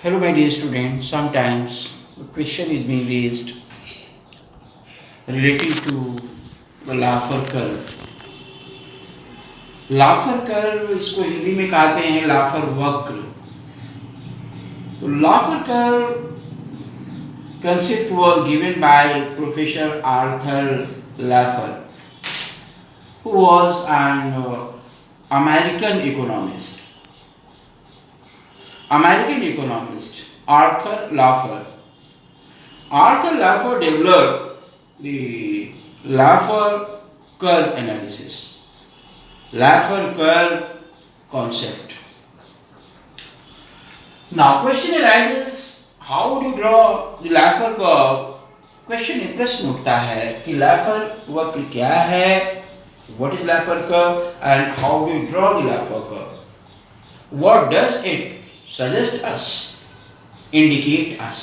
Hello, my dear students. Sometimes a question is being raised relating to the लाफर curve. लाफर curve इसको हिंदी में कहते हैं लाफर वक्र. तो लाफर curve concept was given by Professor Arthur Laffer, who was an American economist. American economist Arthur Laffer. Arthur Laffer developed the Laffer curve analysis, Laffer curve concept. Now, question arises: how would you draw the Laffer curve? Question में प्रश्न उठता है कि Laffer वक्र क्या है? What is Laffer curve and how do you draw the Laffer curve? What does it suggest us, indicate us?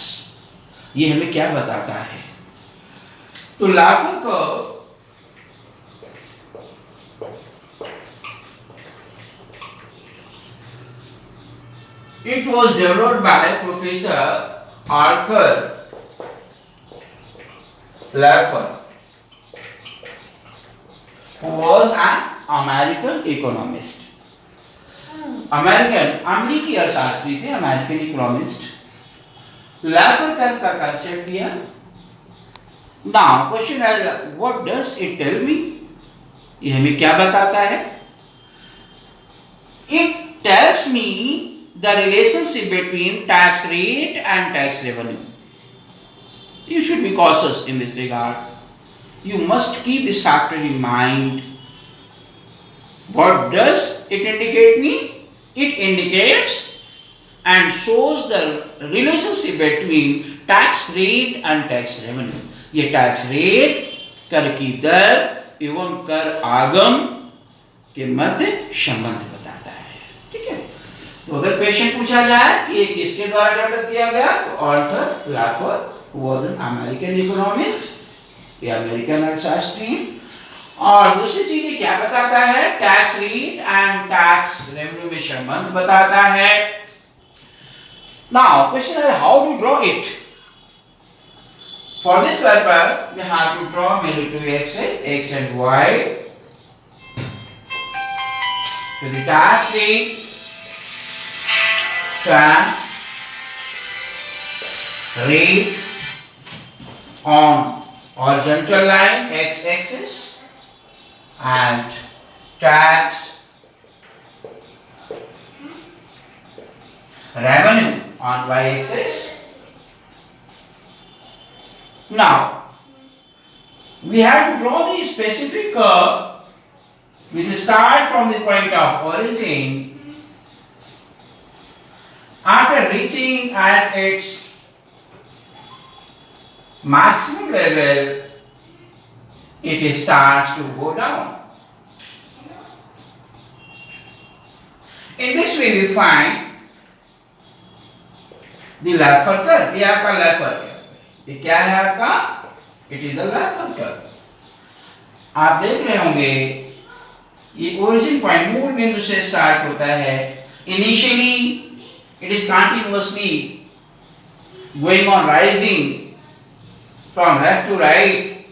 ये हमें क्या बताता है? तो Laffer curve it was developed by Professor Arthur Laffer, who was an American economist. अमेरिकी अर्थशास्त्री थे, American economist. Laffer curve का कंसेप्ट दिया. Now question is, what does it tell me? ये हमें क्या बताता है? It tells me the relationship between tax rate and tax revenue. You should be cautious in this regard. You must keep this factor in mind. What does it indicate me? It indicates and shows the relationship between tax rate and tax revenue. ये tax rate कर की दर एवं कर आगम के मध्य संबंध बताता है. ठीक है. तो अगर क्वेश्चन पूछा जाए कि ये किसके द्वारा डेवलप किया गया, तो Arthur Laffer was an American economist, ये अमेरिकन अर्थशास्त्री. और दूसरी चीज ये क्या बताता है? Tax rate and tax revenue में संबंध बताता है. नाउ क्वेश्चन है, how to draw it? For this purpose we have to draw mainly two axes, x and y. So the tax rate tax rate on horizontal line x axis and tax revenue on y axis. Now we have to draw the specific curve which start from the point of origin. After reaching at its maximum level, it starts to go down. In this way we find the Laffer curve. ये आपका Laffer curve. ये क्या है आपका? It is the Laffer curve. आप देख रहे होंगे ये origin point मूल बिंदु से स्टार्ट होता है. Initially it is continuously going on rising from left to right,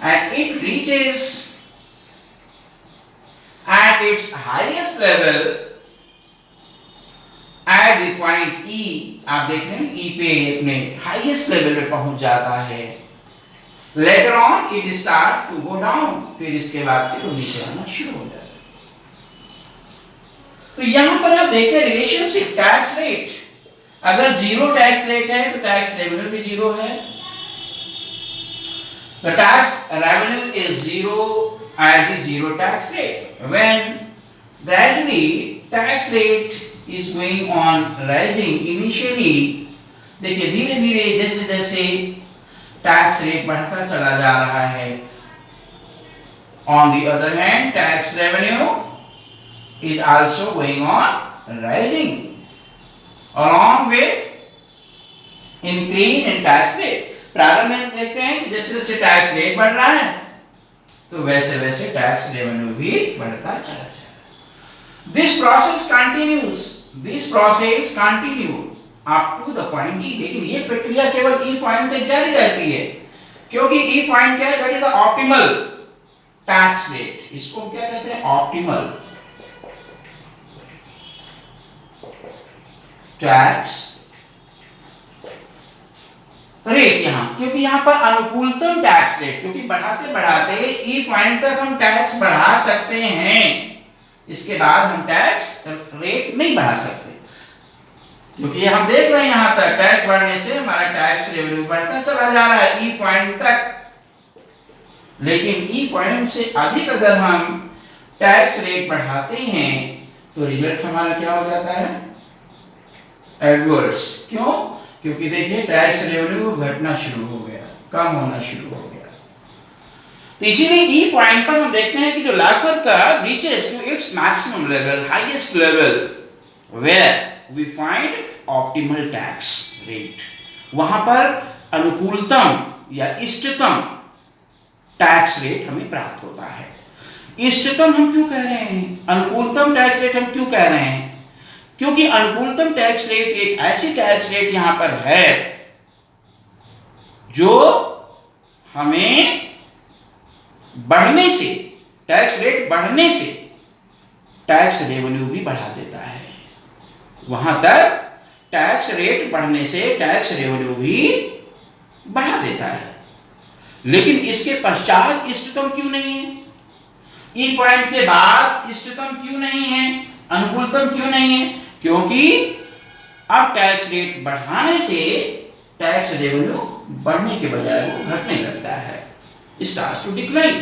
and it reaches at its highest level at the point E. आप देख रहे हैं E पे अपने highest level पे पहुंच जाता है. Later on it start to go down. फिर इसके बाद फिर वो नीचे आना शुरू हो जाता है. तो यहाँ पर आप देखते हैं रिलेशनशिप टैक्स रेट. अगर जीरो टैक्स रेट है तो टैक्स रेवेन्यू भी जीरो है. The tax revenue is zero at the zero tax rate. When gradually tax rate is going on rising, initially देखिए धीरे धीरे जैसे जैसे टैक्स रेट बढ़ता चला जा रहा है. On the other hand, tax revenue is also going on rising along with increase in tax rate. प्रारंभ में देखते हैं कि जैसे जैसे टैक्स रेट बढ़ रहा है तो वैसे वैसे टैक्स रेवेन्यू भी बढ़ता चला जाएगा. This process continues this process continue up to the point E. लेकिन ये प्रक्रिया केवल ई पॉइंट तक जारी रहती है, क्योंकि ई पॉइंट क्या है, that is the optimal tax rate. इसको क्या कहते हैं, ऑप्टिमल टैक्स रेट। यहां क्योंकि यहां पर अनुकूलतम टैक्स रेट, क्योंकि बढ़ाते बढ़ाते ई पॉइंट तक हम टैक्स बढ़ा सकते हैं, इसके बाद हम टैक्स रेट नहीं बढ़ा सकते, क्योंकि हम देख रहे हैं यहां तक टैक्स बढ़ने से हमारा टैक्स रेवेन्यू बढ़ता चला जा रहा है ई पॉइंट तक। लेकिन ई पॉइंट से अधिक अगर हम टैक्स रेट बढ़ाते हैं तो रिजल्ट हमारा क्या हो जाता है, एडवर्स। क्यों, क्योंकि देखिए टैक्स रेवेन्यू घटना शुरू हो गया, कम होना शुरू हो गया। तो इसीलिए ई पॉइंट पर हम देखते हैं कि जो लाफर का reaches to its maximum level, highest level, where we find optimal tax rate, वहां पर अनुकूलतम या इष्टतम टैक्स रेट हमें प्राप्त होता है। इष्टतम हम क्यों कह रहे हैं, अनुकूलतम टैक्स रेट हम क्यों कह रहे हैं, क्योंकि अनुकूलतम टैक्स रेट एक ऐसी टैक्स रेट यहां पर है जो हमें बढ़ने से, टैक्स रेट बढ़ने से टैक्स रेवेन्यू भी बढ़ा देता है। वहां तक टैक्स रेट बढ़ने से टैक्स रेवेन्यू भी बढ़ा देता है। लेकिन इसके पश्चात इष्टतम क्यों नहीं है, ई पॉइंट के बाद इष्टतम क्यों नहीं है, अनुकूलतम क्यों नहीं है, क्योंकि अब टैक्स रेट बढ़ाने से टैक्स रेवेन्यू बढ़ने के बजाय वो घटने लगता है, starts to decline.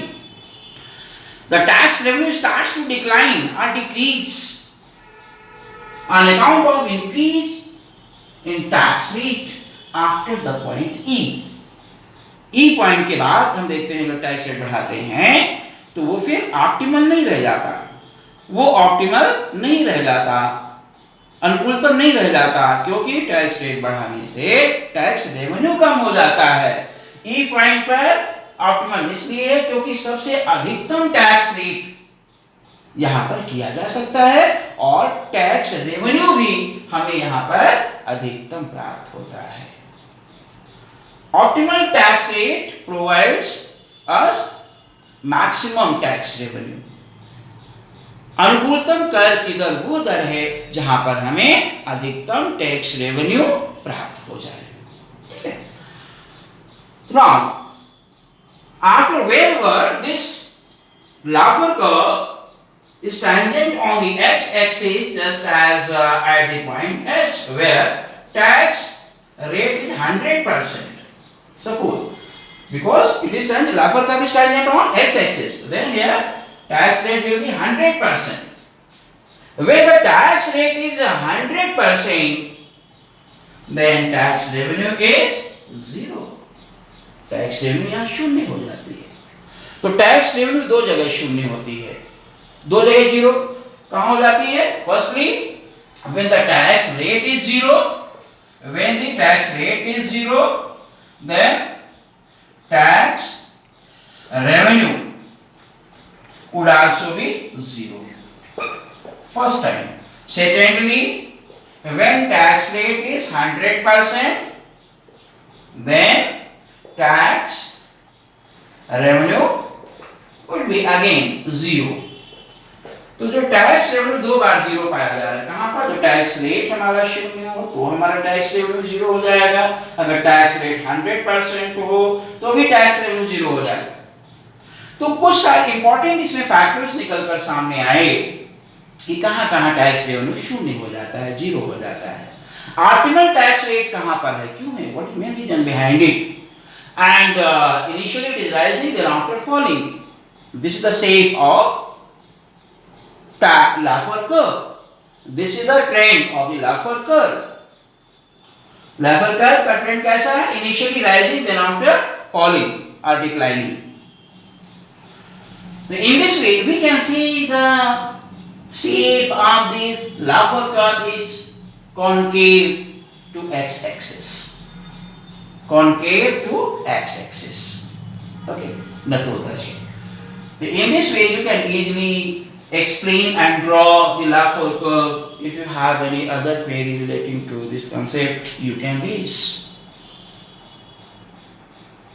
The tax revenue starts to decline or decrease on account of increase in tax rate after the point E. E point के बाद हम देखते हैं जब टैक्स रेट बढ़ाते हैं तो वो फिर ऑप्टिमल नहीं रह जाता, वो ऑप्टिमल नहीं रह जाता, अनुकूलतम नहीं रह जाता, क्योंकि टैक्स रेट बढ़ाने से टैक्स रेवेन्यू कम हो जाता है। ई पॉइंट पर ऑप्टिमल इसलिए है क्योंकि सबसे अधिकतम टैक्स रेट यहां पर किया जा सकता है और टैक्स रेवेन्यू भी हमें यहां पर अधिकतम प्राप्त होता है। Optimal tax rate provides us maximum tax revenue. अनुकूलतम कर की दर वो दर है जहां पर हमें अधिकतम टैक्स रेवेन्यू प्राप्त हो जाए। ठीक है, now after wherever this Laffer curve is tangent on the x-axis, just as at the point H, where tax rate is 100%. Suppose, because it is tangent, Laffer curve is tangent on x-axis, then here tax rate will be 100%. Where the tax rate is 100%, then tax revenue is 0. Tax revenue यहाँ शून्य हो जाती है। तो tax revenue दो जगह शून्य होती है, दो जगह जीरो कहाँ हो जाती है। Firstly when the tax rate is zero, when the tax rate is zero then tax revenue would also be zero. First time. Secondly, when tax rate is 100%, then tax revenue would be again zero. तो जो tax revenue दो बार zero पाया जा रहा है, कहां पर, जो टैक्स रेट हमारा शून्य हो तो हमारा टैक्स रेवेन्यू जीरो हो जाएगा, अगर टैक्स रेट 100% हो तो भी टैक्स रेवेन्यू जीरो हो जाएगा। तो कुछ सारे इंपॉर्टेंट इसमें फैक्टर्स निकलकर सामने आए कि कहां-कहां टैक्स रेवेन्यू शून्य हो जाता है, जीरो हो जाता है। ऑप्टिमल टैक्स रेट कहां पर है, क्यों है, what is main reason behind it, and initially it is rising then after falling. This is the shape of Laffer curve. This is the trend of the Laffer curve. Laffer curve का trend कैसा है, initially rising then after falling or declining. So in this way we can see the shape of this Laffer curve is concave to x-axis. Concave to x-axis. Okay, नतोदर है। In this way you can easily explain and draw the Laffer curve. If you have any other query relating to this concept, you can raise.